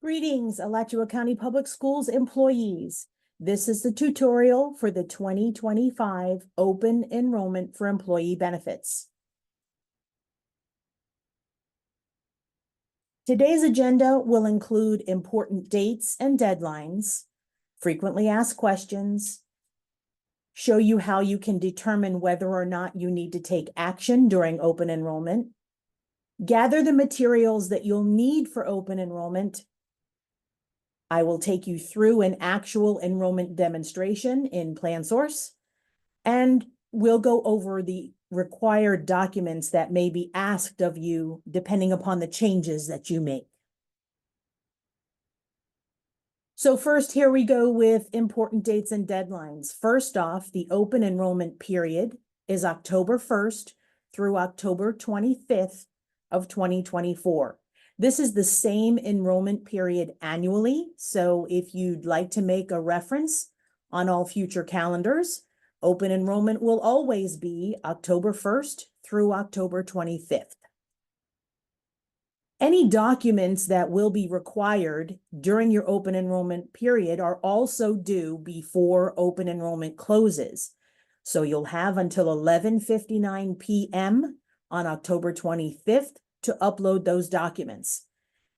Greetings, Alachua County Public Schools employees. This is the tutorial for the 2025 open enrollment for employee benefits. Today's agenda will include important dates and deadlines, frequently asked questions, show you how you can determine whether or not you need to take action during open enrollment, gather the materials that you'll need for open enrollment. I will take you through an actual enrollment demonstration in PlanSource, and we'll go over the required documents that may be asked of you depending upon the changes that you make. So first, here we go with important dates and deadlines. First off, the open enrollment period is October 1st through October 25th of 2024. This is the same enrollment period annually. So if you'd like to make a reference on all future calendars, open enrollment will always be October 1st through October 25th. Any documents that will be required during your open enrollment period are also due before open enrollment closes. So you'll have until 11:59 p.m. on October 25th to upload those documents.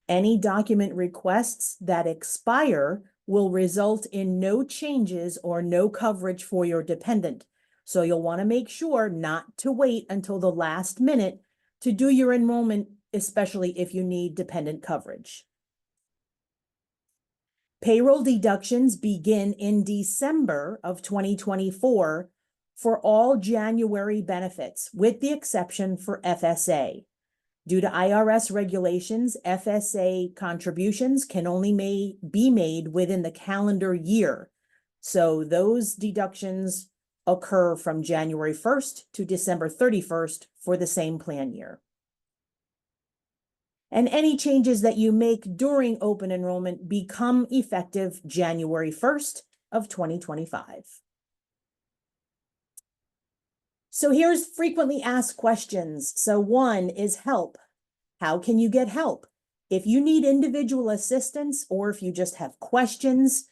Any document requests that expire will result in no changes or no coverage for your dependent. So you'll want to make sure not to wait until the last minute to do your enrollment, especially if you need dependent coverage. Payroll deductions begin in December of 2024 for all January benefits, with the exception for FSA. Due to IRS regulations, FSA contributions can only be made within the calendar year. So those deductions occur from January 1st to December 31st for the same plan year. And any changes that you make during open enrollment become effective January 1st of 2025. So here's frequently asked questions. So one is help. How can you get help? If you need individual assistance or if you just have questions,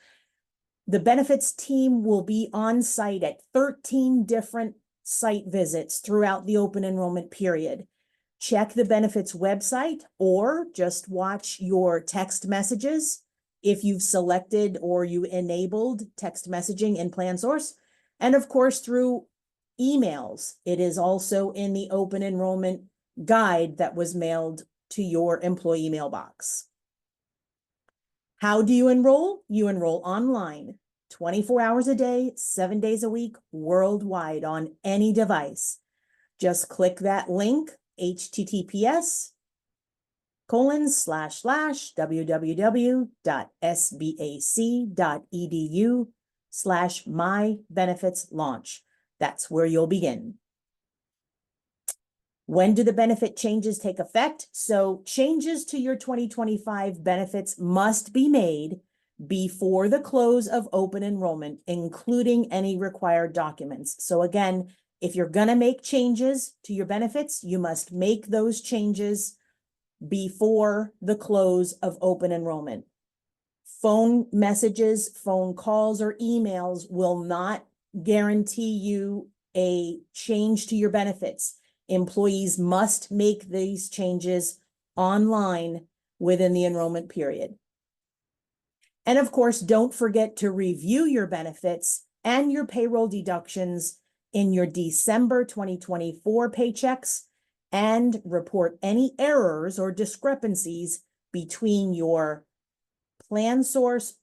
the benefits team will be on site at 13 different site visits throughout the open enrollment period. Check the benefits website or just watch your text messages if you've selected or you enabled text messaging in PlanSource. And of course, through emails. It is also in the open enrollment guide that was mailed to your employee mailbox. How do you enroll? You enroll online, 24 hours a day, 7 days a week, worldwide on any device. Just click that link, https://www.sbac.edu/mybenefitslaunch. That's where you'll begin. When do the benefit changes take effect? So changes to your 2025 benefits must be made before the close of open enrollment, including any required documents. So again, if you're going to make changes to your benefits, you must make those changes before the close of open enrollment. Phone messages, phone calls, or emails will not guarantee you a change to your benefits. Employees must make these changes online within the enrollment period. And of course, don't forget to review your benefits and your payroll deductions in your December 2024 paychecks and report any errors or discrepancies between your PlanSource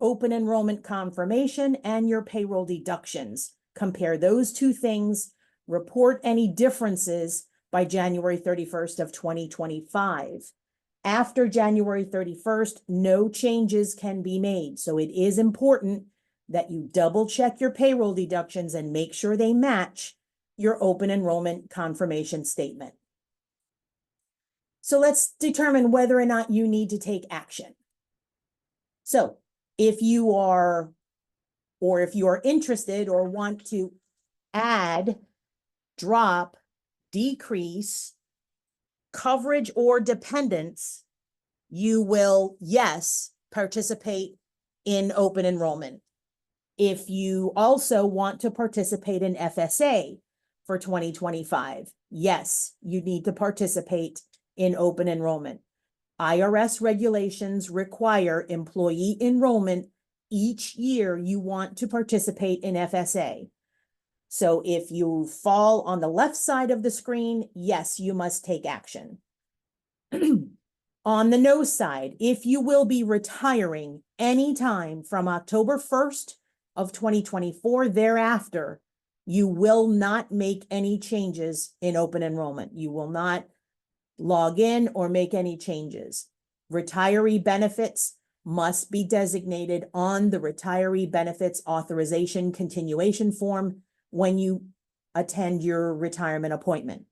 open enrollment confirmation and your payroll deductions. Compare those two things, report any differences by January 31st of 2025. After January 31st, no changes can be made. So it is important that you double check your payroll deductions and make sure they match your open enrollment confirmation statement. So let's determine whether or not you need to take action. So if you are interested or want to add, drop, decrease coverage or dependence you will, yes, participate in open enrollment. If you also want to participate in FSA for 2025, yes, you need to participate in open enrollment. IRS regulations require employee enrollment each year you want to participate in FSA. So if you fall on the left side of the screen, yes, you must take action. On the no side, if you will be retiring anytime from October 1st of 2024 thereafter, you will not make any changes in open enrollment. You will not log in or make any changes. Retiree benefits must be designated on the retiree benefits authorization continuation form when you attend your retirement appointment.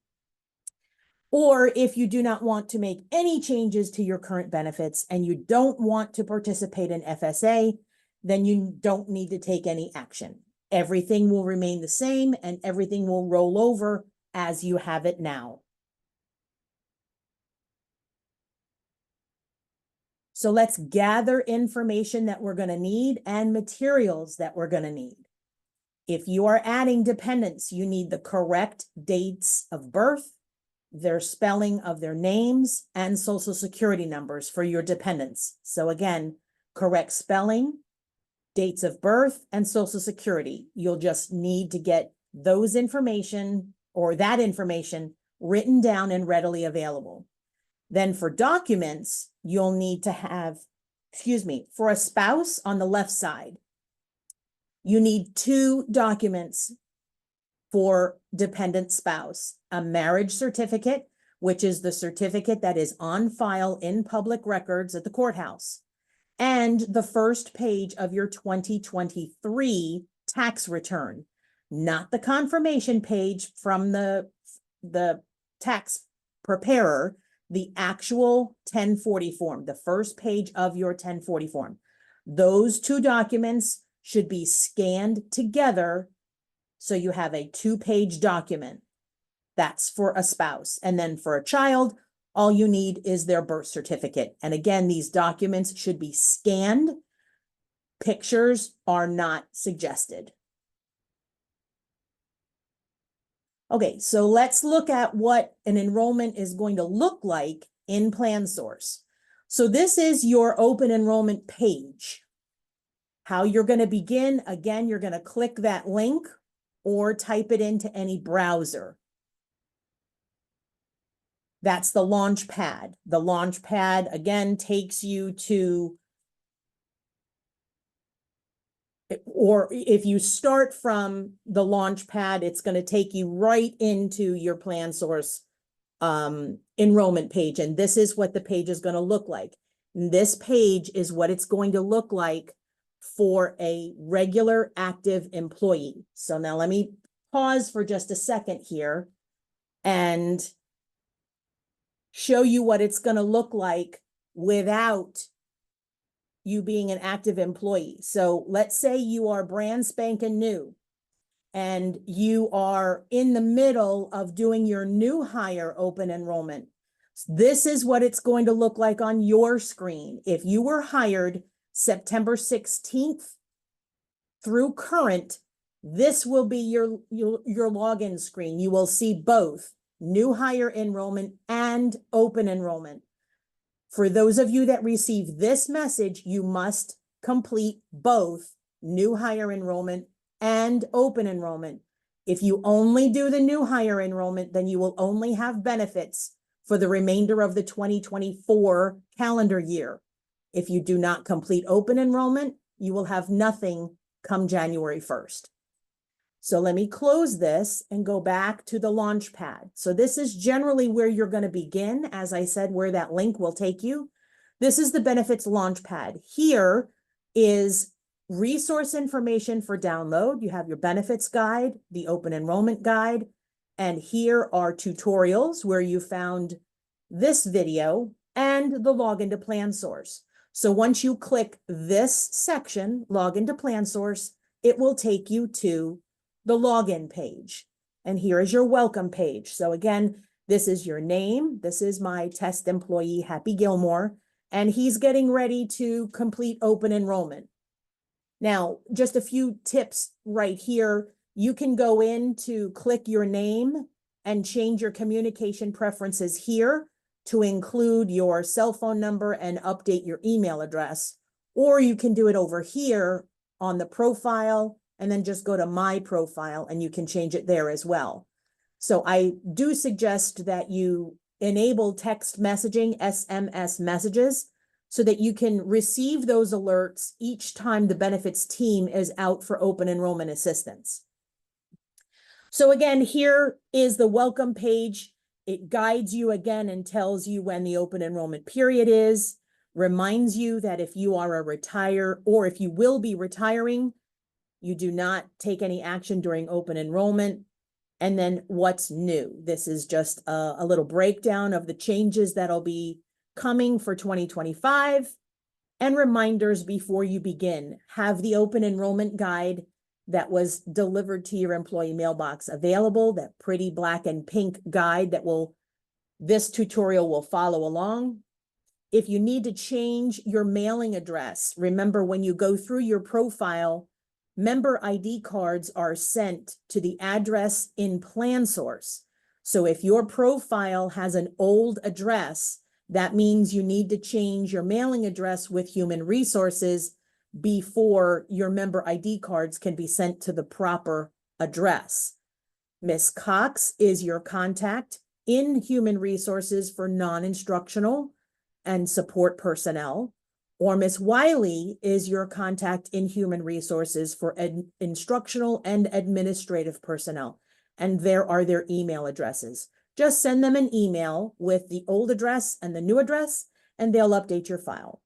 Or if you do not want to make any changes to your current benefits and you don't want to participate in FSA, then you don't need to take any action. Everything will remain the same and everything will roll over as you have it now. So let's gather information that we're going to need and materials that we're going to need. If you are adding dependents, you need the correct dates of birth, their spelling of their names, and social security numbers for your dependents. So again, correct spelling, dates of birth, and social security. You'll just need to get those information or that information written down and readily available. Then for documents, you'll need to have, for a spouse on the left side, you need 2 documents for dependent spouse: a marriage certificate, which is the certificate that is on file in public records at the courthouse, and the first page of your 2023 tax return, not the confirmation page from the tax preparer, the actual 1040 form, the first page of your 1040 form. Those 2 documents should be scanned together so you have a 2-page document. That's for a spouse. And then for a child, all you need is their birth certificate. And again, these documents should be scanned. Pictures are not suggested. Okay, so let's look at what an enrollment is going to look like in PlanSource. So this is your open enrollment page. How you're going to begin, again, you're going to click that link or type it into any browser. That's the launch pad. The launch pad, again, takes you to, or if you start from the launch pad, it's going to take you right into your PlanSource enrollment page. And this is what the page is going to look like. And this page is what it's going to look like for a regular active employee. So now let me pause for just a second here and show you what it's going to look like without you being an active employee. So let's say you are brand spanking new and you are in the middle of doing your new hire open enrollment. This is what it's going to look like on your screen. If you were hired September 16th through current, this will be your login screen. You will see both new hire enrollment and open enrollment. For those of you that receive this message, you must complete both new hire enrollment and open enrollment. If you only do the new hire enrollment, then you will only have benefits for the remainder of the 2024 calendar year. If you do not complete open enrollment, you will have nothing come January 1st. So let me close this and go back to the launch pad. So this is generally where you're going to begin, as I said, where that link will take you. This is the benefits launch pad. Here is resource information for download. You have your benefits guide, the open enrollment guide, and here are tutorials where you found this video and the login to PlanSource. So once you click this section, login to PlanSource, it will take you to the login page. And here is your welcome page. So again, this is your name. This is my test employee, Happy Gilmore. and he's getting ready to complete open enrollment. Now, just a few tips right here. You can go in to click your name and change your communication preferences here to include your cell phone number and update your email address. Or you can do it over here on the profile and then just go to my profile and you can change it there as well. So I do suggest that you enable text messaging, SMS messages, so that you can receive those alerts each time the benefits team is out for open enrollment assistance. So again, here is the welcome page. It guides you again and tells you when the open enrollment period is, reminds you that if you are a retire or if you will be retiring, you do not take any action during open enrollment. And then what's new? This is just a little breakdown of the changes that'll be coming for 2025 and reminders before you begin. Have the open enrollment guide that was delivered to your employee mailbox available, that pretty black and pink guide that this tutorial will follow along. If you need to change your mailing address, remember when you go through your profile, member ID cards are sent to the address in Plan Source. So if your profile has an old address, that means you need to change your mailing address with Human Resources before your member ID cards can be sent to the proper address. Ms. Cox is your contact in Human Resources for non-instructional and support personnel, or Ms. Wiley is your contact in Human Resources for instructional and administrative personnel. And there are their email addresses. Just send them an email with the old address and the new address, and they'll update your file.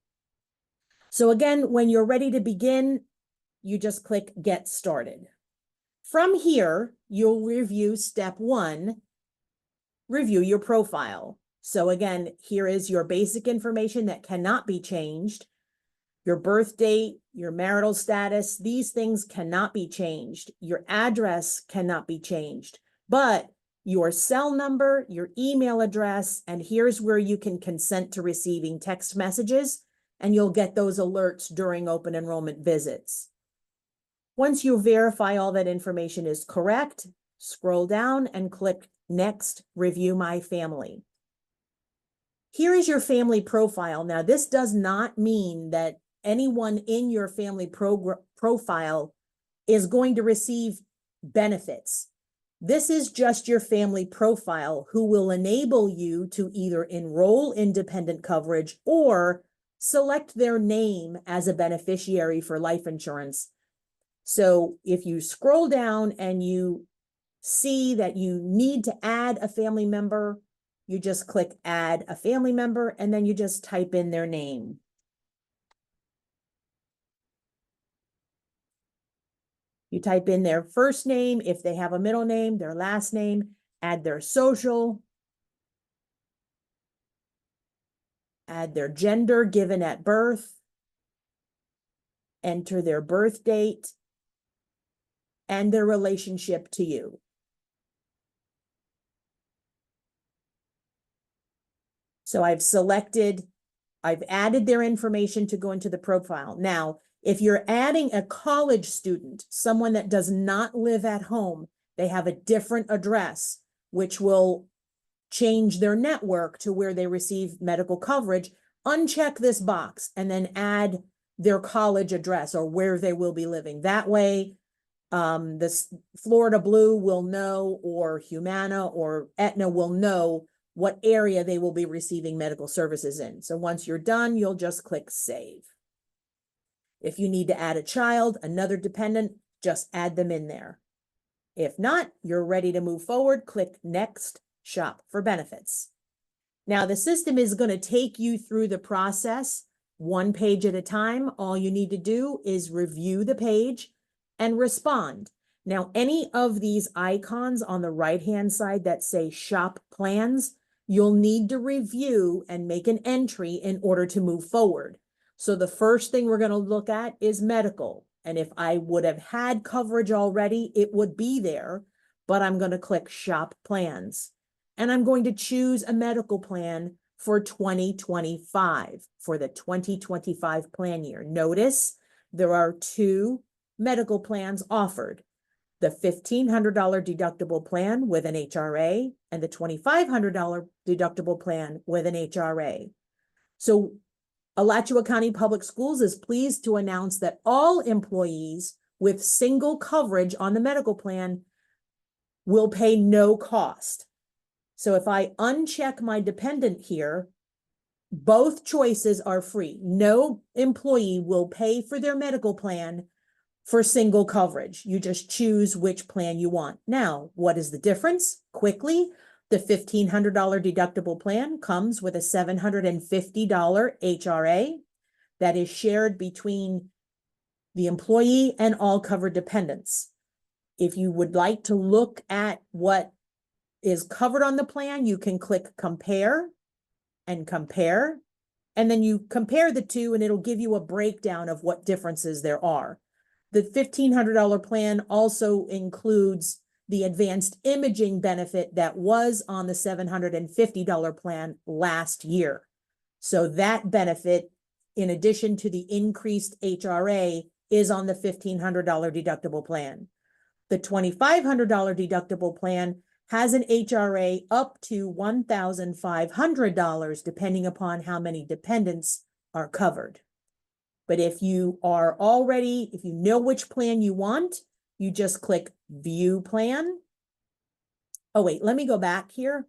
So again, when you're ready to begin, you just click Get Started. From here, you'll review step 1, review your profile. So again, here is your basic information that cannot be changed. Your birth date, your marital status, these things cannot be changed. Your address cannot be changed, but your cell number, your email address, and here's where you can consent to receiving text messages, and you'll get those alerts during open enrollment visits. Once you verify all that information is correct, scroll down and click Next, Review My Family. Here is your family profile. Now, this does not mean that anyone in your family profile is going to receive benefits. This is just your family profile who will enable you to either enroll in dependent coverage or select their name as a beneficiary for life insurance. So if you scroll down and you see that you need to add a family member, you just click Add a Family Member, and then you just type in their name. You type in their first name, if they have a middle name, their last name, add their social, add their gender given at birth, enter their birth date, and their relationship to you. So I've added their information to go into the profile. Now, if you're adding a college student, someone that does not live at home, they have a different address, which will change their network to where they receive medical coverage, uncheck this box and then add their college address or where they will be living. That way, this Florida Blue will know, or Humana or Aetna will know what area they will be receiving medical services in. So once you're done, you'll just click Save. If you need to add a child, another dependent, just add them in there. If not, you're ready to move forward. Click Next, Shop for Benefits. Now the system is going to take you through the process one page at a time. All you need to do is review the page and respond. Now, any of these icons on the right-hand side that say Shop Plans, you'll need to review and make an entry in order to move forward. So the first thing we're going to look at is medical. And if I would have had coverage already, it would be there, but I'm going to click Shop Plans. And I'm going to choose a medical plan for 2025, for the 2025 plan year. Notice there are two medical plans offered: the $1,500 deductible plan with an HRA and the $2,500 deductible plan with an HRA. So Alachua County Public Schools is pleased to announce that all employees with single coverage on the medical plan will pay no cost. So if I uncheck my dependent here, both choices are free. No employee will pay for their medical plan for single coverage. You just choose which plan you want. Now, what is the difference? Quickly, the $1,500 deductible plan comes with a $750 HRA that is shared between the employee and all covered dependents. If you would like to look at what is covered on the plan, you can click compare, and then you compare the two and it'll give you a breakdown of what differences there are. The $1,500 plan also includes the advanced imaging benefit that was on the $750 plan last year. So that benefit, in addition to the increased HRA, is on the $1,500 deductible plan. The $2,500 deductible plan has an HRA up to $1,500, depending upon how many dependents are covered. But if you know which plan you want, you just click View Plan. Oh, wait, let me go back here.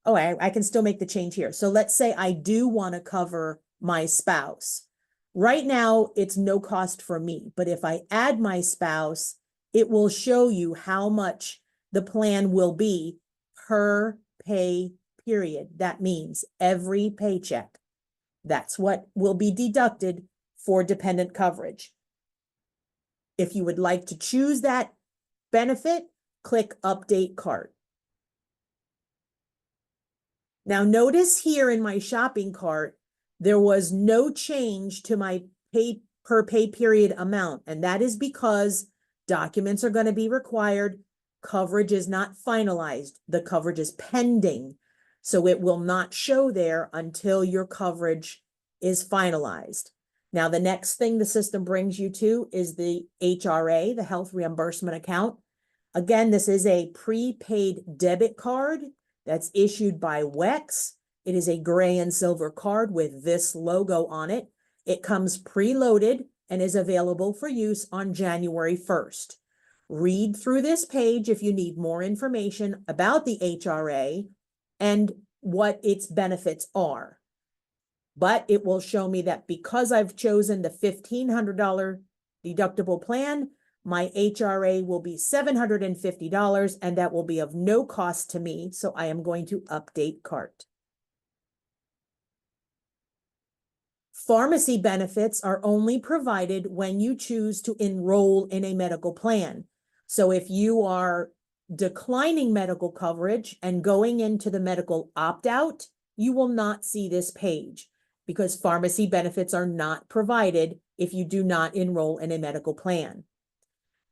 I can still make the change here. So let's say I do want to cover my spouse. Right now, it's no cost for me, but if I add my spouse, it will show you how much the plan will be per pay period. That means every paycheck. That's what will be deducted for dependent coverage. If you would like to choose that benefit, click Update Cart. Now notice here in my shopping cart, there was no change to my per pay period amount, and that is because documents are going to be required. Coverage is not finalized. The coverage is pending. So it will not show there until your coverage is finalized. Now, the next thing the system brings you to is the HRA, the health reimbursement account. Again, this is a prepaid debit card that's issued by WEX. It is a gray and silver card with this logo on it. It comes preloaded and is available for use on January 1st. Read through this page if you need more information about the HRA and what its benefits are. But it will show me that because I've chosen the $1,500 deductible plan, my HRA will be $750, and that will be of no cost to me. So I am going to update cart. Pharmacy benefits are only provided when you choose to enroll in a medical plan. So if you are declining medical coverage and going into the medical opt-out, you will not see this page because pharmacy benefits are not provided if you do not enroll in a medical plan.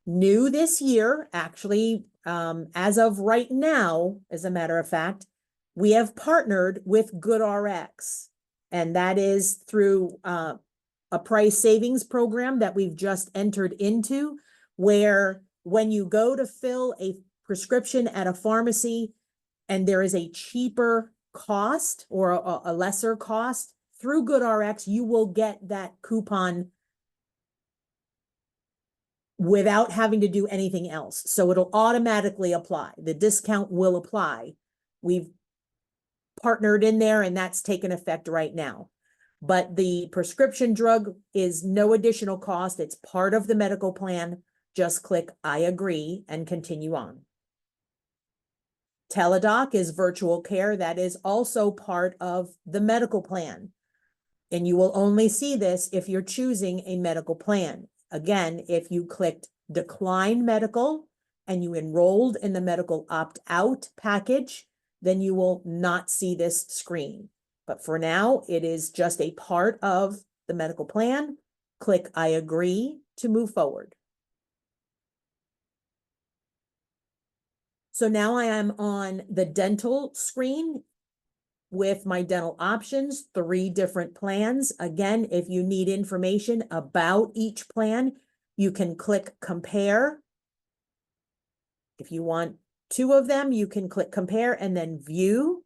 New this year, actually, as of right now, as a matter of fact, we have partnered with GoodRx, and that is through a price savings program that we've just entered into, where when you go to fill a prescription at a pharmacy and there is a cheaper cost or a lesser cost, through GoodRx, you will get that coupon without having to do anything else. So it'll automatically apply. The discount will apply. We've partnered in there and that's taken effect right now. But the prescription drug is no additional cost. It's part of the medical plan. Just click I agree and continue on. Teledoc is virtual care. That is also part of the medical plan. And you will only see this if you're choosing a medical plan. Again, if you clicked decline medical and you enrolled in the medical opt-out package, then you will not see this screen. But for now, it is just a part of the medical plan. Click I agree to move forward. So now I am on the dental screen. with my dental options, 3 different plans. Again, if you need information about each plan, you can click compare. If you want 2 of them, you can click compare and then view,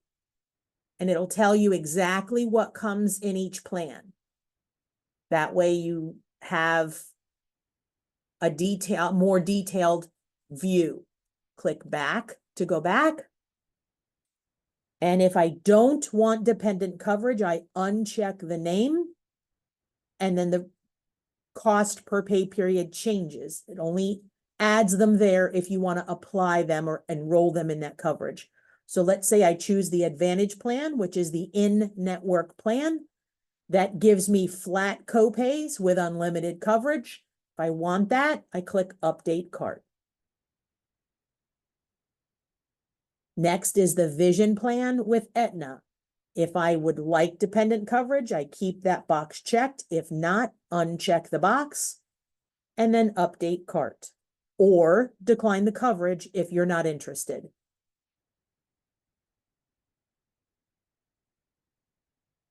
and it'll tell you exactly what comes in each plan. That way you have a more detailed view. Click back to go back. And if I don't want dependent coverage, I uncheck the name, and then the cost per pay period changes. It only adds them there if you want to apply them or enroll them in that coverage. So let's say I choose the Advantage plan, which is the in-network plan. That gives me flat copays with unlimited coverage. If I want that, I click Update Cart. Next is the Vision plan with Aetna. If I would like dependent coverage, I keep that box checked. If not, uncheck the box and then Update Cart, or decline the coverage if you're not interested.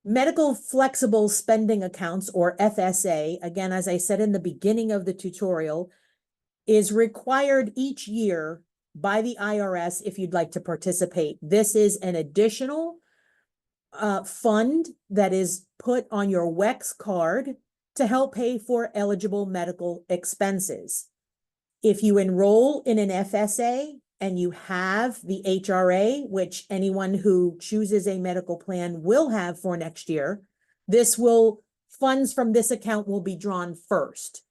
Medical flexible spending accounts, or FSA, again, as I said in the beginning of the tutorial, is required each year by the IRS if you'd like to participate. This is an additional fund that is put on your WEX card to help pay for eligible medical expenses. If you enroll in an FSA and you have the HRA, which anyone who chooses a medical plan will have for next year, funds from this account will be drawn first.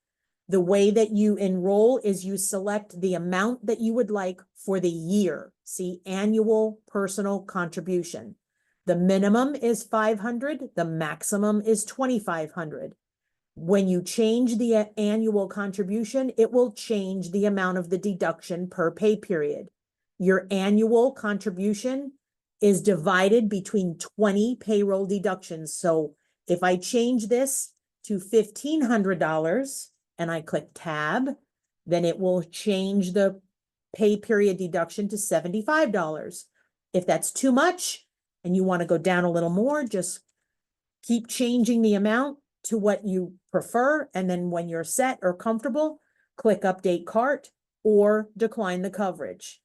The way that you enroll is you select the amount that you would like for the year. See, annual personal contribution. The minimum is $500, the maximum is $2,500. When you change the annual contribution, it will change the amount of the deduction per pay period. Your annual contribution is divided between 20 payroll deductions. So if I change this to $1,500 and I click tab, then it will change the pay period deduction to $75. If that's too much and you want to go down a little more, just keep changing the amount to what you prefer. And then when you're set or comfortable, click Update Cart or decline the coverage.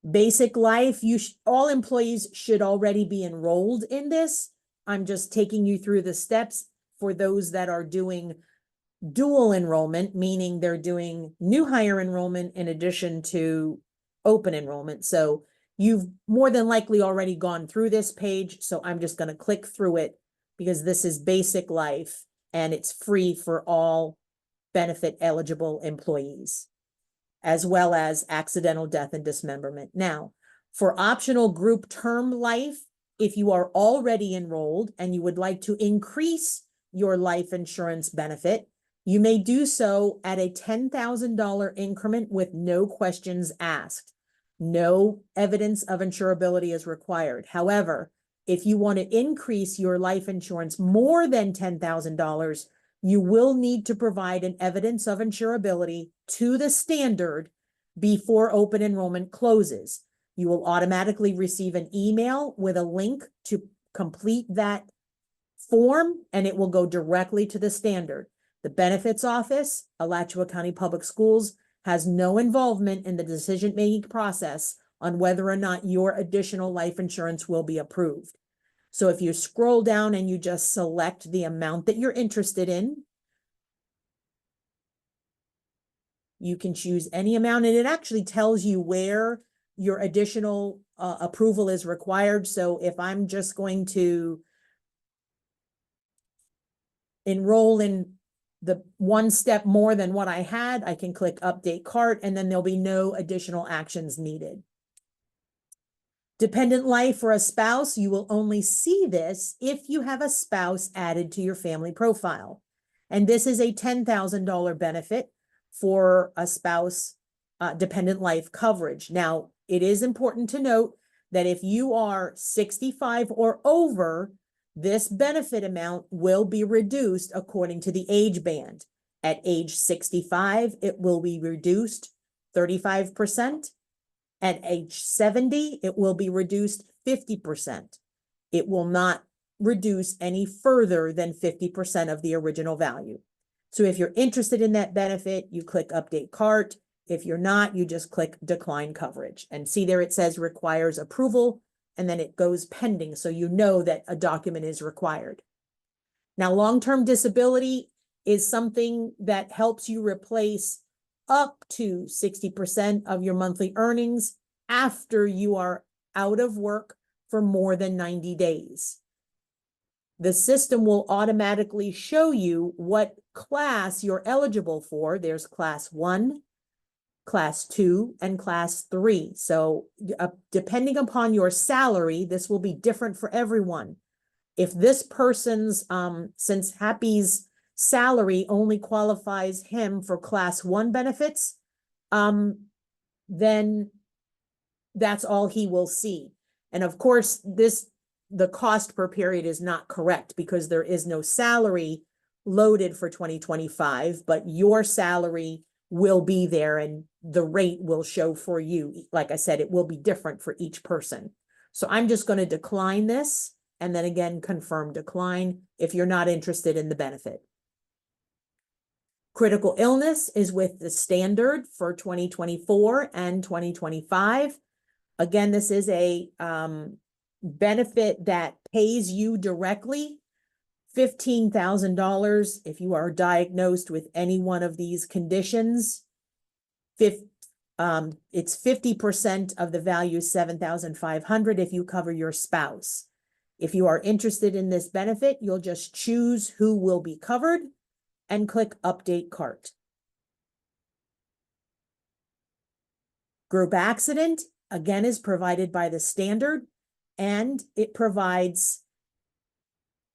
Basic life, all employees should already be enrolled in this. I'm just taking you through the steps for those that are doing dual enrollment, meaning they're doing new hire enrollment in addition to open enrollment. So you've more than likely already gone through this page, so I'm just going to click through it because this is basic life and it's free for all benefit eligible employees, as well as accidental death and dismemberment. Now, for optional group term life, if you are already enrolled and you would like to increase your life insurance benefit, you may do so at a $10,000 increment with no questions asked. No evidence of insurability is required. However, if you want to increase your life insurance more than $10,000, you will need to provide an evidence of insurability to the standard before open enrollment closes. You will automatically receive an email with a link to complete that form, and it will go directly to the standard. The benefits office, Alachua County Public Schools, has no involvement in the decision-making process on whether or not your additional life insurance will be approved. So if you scroll down and you just select the amount that you're interested in, you can choose any amount, and it actually tells you where your additional approval is required. So if I'm just going to enroll in the one step more than what I had, I can click Update Cart, and then there'll be no additional actions needed. Dependent life for a spouse, you will only see this if you have a spouse added to your family profile. And this is a $10,000 benefit for a spouse dependent life coverage. Now, it is important to note that if you are 65 or over, this benefit amount will be reduced according to the age band. At age 65, it will be reduced 35%. At age 70, it will be reduced 50%. It will not reduce any further than 50% of the original value. So if you're interested in that benefit, you click Update Cart. If you're not, you just click Decline Coverage. And see there it says requires approval, and then it goes pending, so you know that a document is required. Now, long-term disability is something that helps you replace up to 60% of your monthly earnings after you are out of work for more than 90 days. The system will automatically show you what class you're eligible for. There's class 1, class 2, and class 3. So depending upon your salary, this will be different for everyone. If this person's, since Happy's salary only qualifies him for class 1 benefits, then that's all he will see. And of course, the cost per period is not correct because there is no salary loaded for 2025, but your salary will be there and the rate will show for you. Like I said, it will be different for each person. So I'm just going to decline this and then again, confirm decline if you're not interested in the benefit. Critical illness is with the standard for 2024 and 2025. Again, this is a benefit that pays you directly $15,000 if you are diagnosed with any one of these conditions. It's 50% of the value, $7,500 if you cover your spouse. If you are interested in this benefit, you'll just choose who will be covered and click Update Cart. Group accident, again, is provided by the standard, and it provides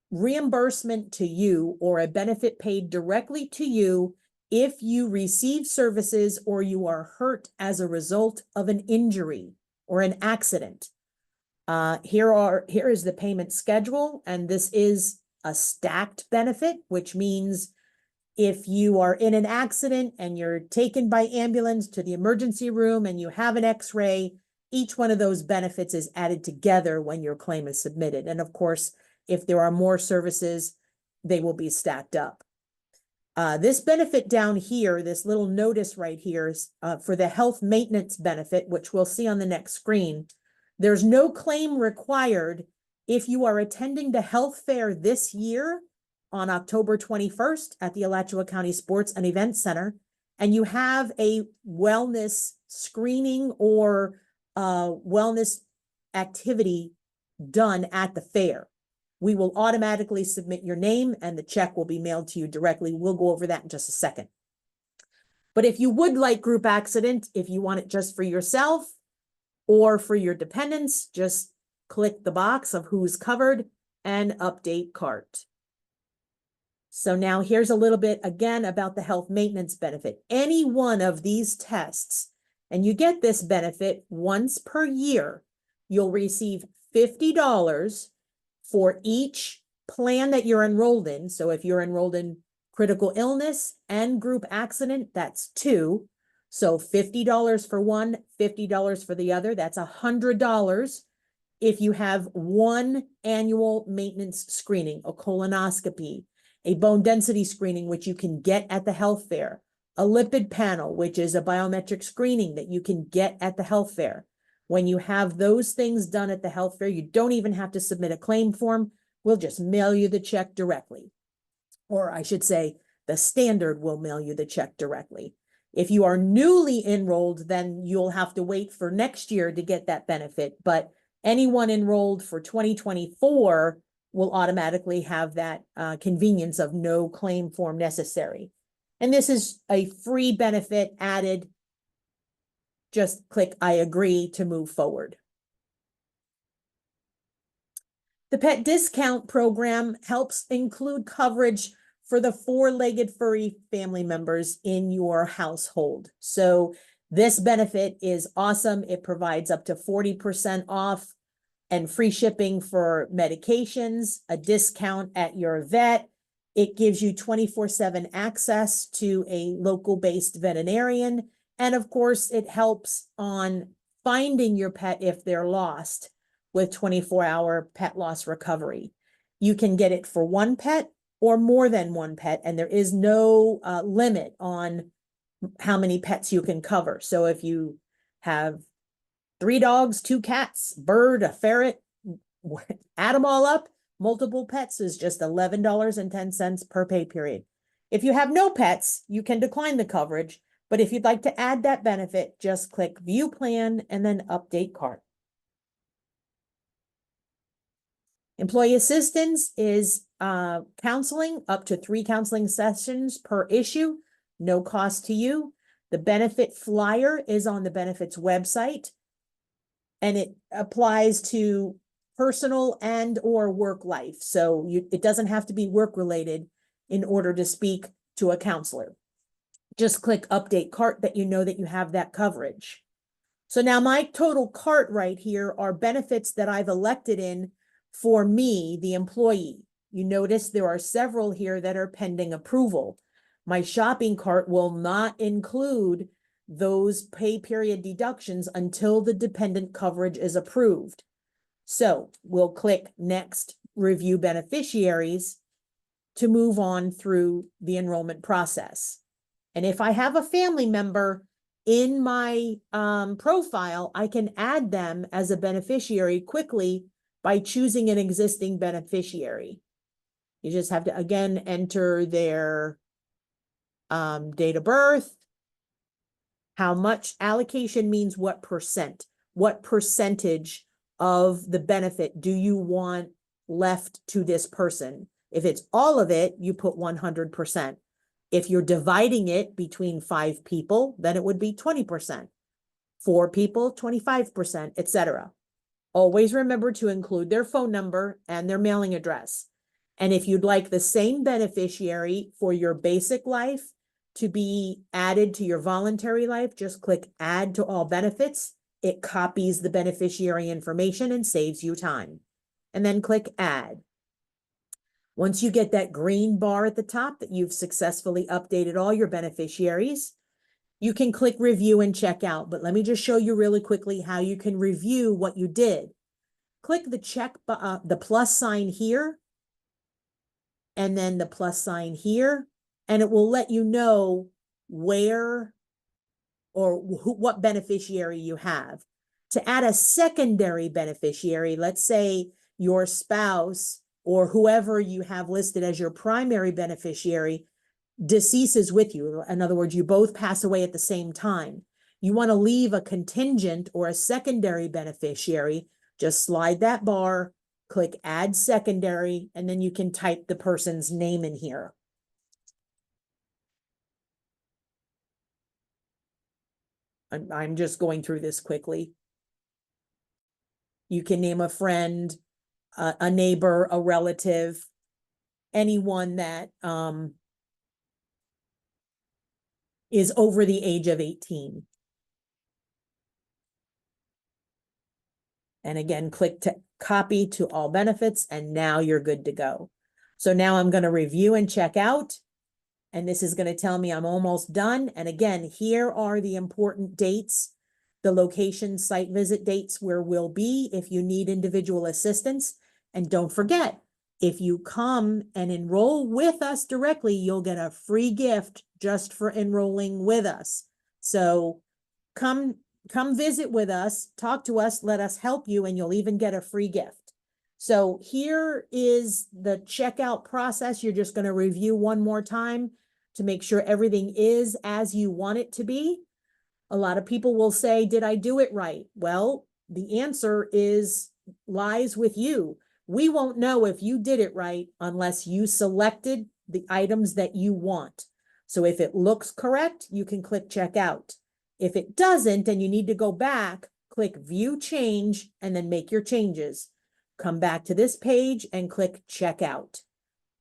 reimbursement to you or a benefit paid directly to you if you receive services or you are hurt as a result of an injury or an accident. Here is the payment schedule, and this is a stacked benefit, which means if you are in an accident and you're taken by ambulance to the emergency room and you have an x-ray, each one of those benefits is added together when your claim is submitted. And of course, if there are more services, they will be stacked up. This benefit down here, this little notice right here is for the health maintenance benefit, which we'll see on the next screen. There's no claim required if you are attending the health fair this year on October 21st at the Alachua County Sports and Events Center, and you have a wellness screening or wellness activity done at the fair. We will automatically submit your name and the check will be mailed to you directly. We'll go over that in just a second. But if you would like group accident, if you want it just for yourself or for your dependents, just click the box of who's covered and Update Cart. So now here's a little bit again about the health maintenance benefit. Any one of these tests, and you get this benefit once per year, you'll receive $50 for each plan that you're enrolled in. So if you're enrolled in critical illness and group accident, that's 2. So $50 for one, $50 for the other. That's $100 if you have one annual maintenance screening, a colonoscopy, a bone density screening, which you can get at the health fair, a lipid panel, which is a biometric screening that you can get at the health fair. When you have those things done at the health fair, you don't even have to submit a claim form. We'll just mail you the check directly. Or I should say, the standard will mail you the check directly. If you are newly enrolled, then you'll have to wait for next year to get that benefit. But anyone enrolled for 2024 will automatically have that convenience of no claim form necessary. And this is a free benefit added. Just click I agree to move forward. The pet discount program helps include coverage for the 4-legged furry family members in your household. So this benefit is awesome. It provides up to 40% off and free shipping for medications, a discount at your vet. It gives you 24/7 access to a local-based veterinarian. And of course, it helps on finding your pet if they're lost with 24-hour pet loss recovery. You can get it for one pet or more than one pet, and there is no limit on how many pets you can cover. So if you have 3 dogs, 2 cats, bird, a ferret, add them all up, multiple pets is just $11.10 per pay period. If you have no pets, you can decline the coverage, but if you'd like to add that benefit, just click View Plan and then Update Cart. Employee assistance is counseling, up to 3 counseling sessions per issue, no cost to you. The benefit flyer is on the benefits website, and it applies to personal and or work life. So it doesn't have to be work related in order to speak to a counselor. Just click Update Cart that you know that you have that coverage. So now my total cart right here are benefits that I've elected in for me, the employee. You notice there are several here that are pending approval. My shopping cart will not include those pay period deductions until the dependent coverage is approved. So we'll click Next, Review Beneficiaries to move on through the enrollment process. And if I have a family member in my profile, I can add them as a beneficiary quickly by choosing an existing beneficiary. You just have to, again, enter their date of birth. How much allocation means what percent. What percentage of the benefit do you want left to this person? If it's all of it, you put 100%. If you're dividing it between 5 people, then it would be 20%. 4 people, 25%, etc. Always remember to include their phone number and their mailing address. And if you'd like the same beneficiary for your basic life to be added to your voluntary life, just click Add to All Benefits. It copies the beneficiary information and saves you time. And then click Add. Once you get that green bar at the top that you've successfully updated all your beneficiaries, you can click Review and Check Out. But let me just show you really quickly how you can review what you did. Click the plus sign here, and then the plus sign here, and it will let you know where or what beneficiary you have. To add a secondary beneficiary, let's say your spouse or whoever you have listed as your primary beneficiary deceases with you. In other words, you both pass away at the same time. You want to leave a contingent or a secondary beneficiary. Just slide that bar, click Add Secondary, and then you can type the person's name in here. I'm just going through this quickly. You can name a friend, a neighbor, a relative, anyone that is over the age of 18. And again, click to copy to all benefits, and now you're good to go. So now I'm going to review and check out, and this is going to tell me I'm almost done. And again, here are the important dates, the location, site visit dates where we'll be if you need individual assistance. And don't forget, if you come and enroll with us directly, you'll get a free gift just for enrolling with us. So come visit with us, talk to us, let us help you, and you'll even get a free gift. So here is the checkout process. You're just going to review one more time to make sure everything is as you want it to be. A lot of people will say, did I do it right? Well, the answer lies with you. We won't know if you did it right unless you selected the items that you want. So if it looks correct, you can click Checkout. If it doesn't and you need to go back, click View Change and then make your changes. Come back to this page and click Checkout.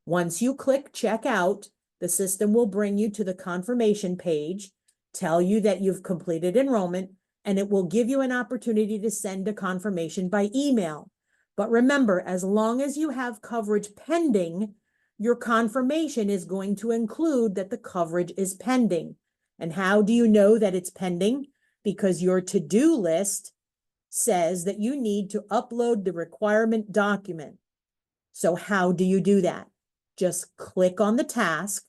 Once you click Checkout, the system will bring you to the confirmation page, tell you that you've completed enrollment, and it will give you an opportunity to send a confirmation by email. But remember, as long as you have coverage pending, your confirmation is going to include that the coverage is pending. And how do you know that it's pending? Because your to-do list says that you need to upload the requirement document. So how do you do that? Just click on the task.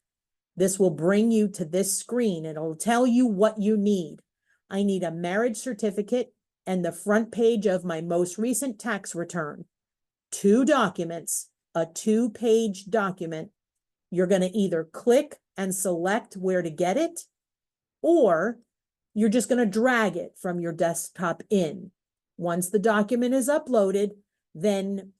This will bring you to this screen. It'll tell you what you need. I need a marriage certificate and the front page of my most recent tax return. 2 documents, a 2-page document. You're going to either click and select where to get it, or you're just going to drag it from your desktop in. Once the document is uploaded, then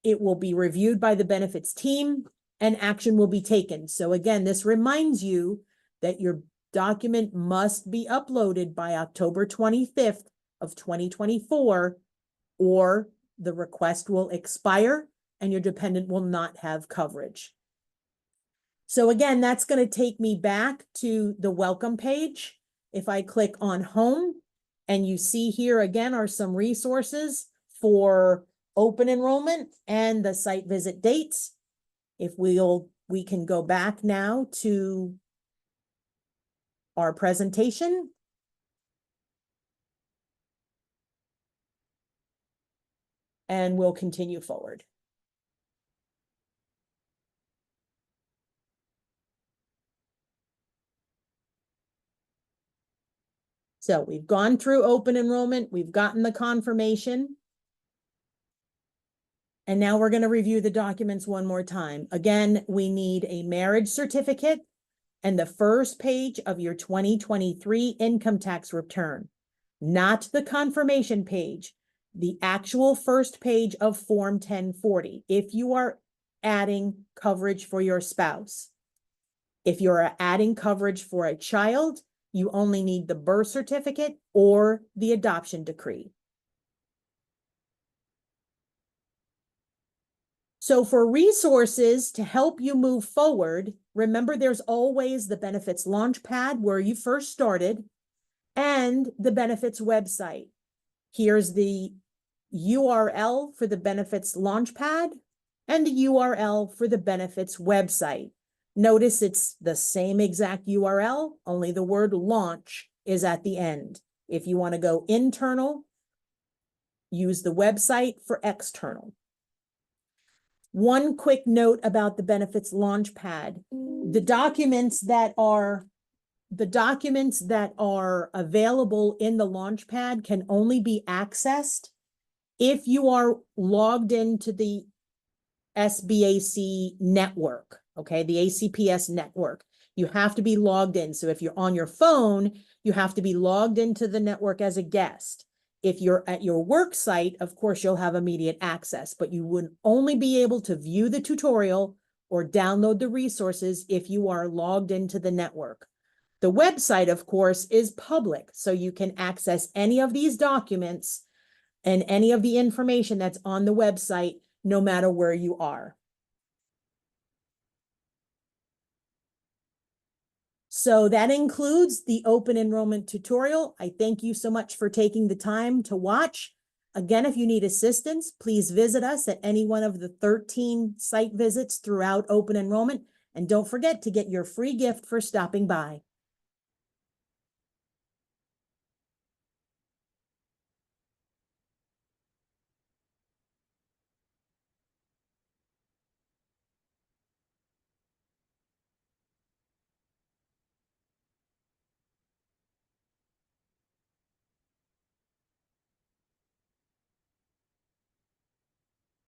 it will be reviewed by the benefits team and action will be taken. So again, this reminds you that your document must be uploaded by October 25th of 2024, or the request will expire and your dependent will not have coverage. So again, that's going to take me back to the welcome page. If I click on home, and you see here again are some resources for open enrollment and the site visit dates. If we can go back now to our presentation. And we'll continue forward. So we've gone through open enrollment, we've gotten the confirmation. And now we're going to review the documents one more time. Again, we need a marriage certificate and the first page of your 2023 income tax return, not the confirmation page, the actual first page of Form 1040, if you are adding coverage for your spouse. If you're adding coverage for a child, you only need the birth certificate or the adoption decree. So for resources to help you move forward, remember there's always the benefits launchpad where you first started and the benefits website. Here's the URL for the benefits launchpad and the URL for the benefits website. Notice it's the same exact URL, only the word launch is at the end. If you want to go internal, use the website for external. One quick note about the benefits launchpad. The documents that are available in the launchpad can only be accessed if you are logged into the SBAC network, okay, the ACPS network. You have to be logged in. So if you're on your phone, you have to be logged into the network as a guest. If you're at your work site, of course, you'll have immediate access, but you would only be able to view the tutorial or download the resources if you are logged into the network. The website, of course, is public, so you can access any of these documents and any of the information that's on the website, no matter where you are. So that includes the open enrollment tutorial. I thank you so much for taking the time to watch. Again, if you need assistance, please visit us at any one of the 13 site visits throughout open enrollment. And don't forget to get your free gift for stopping by.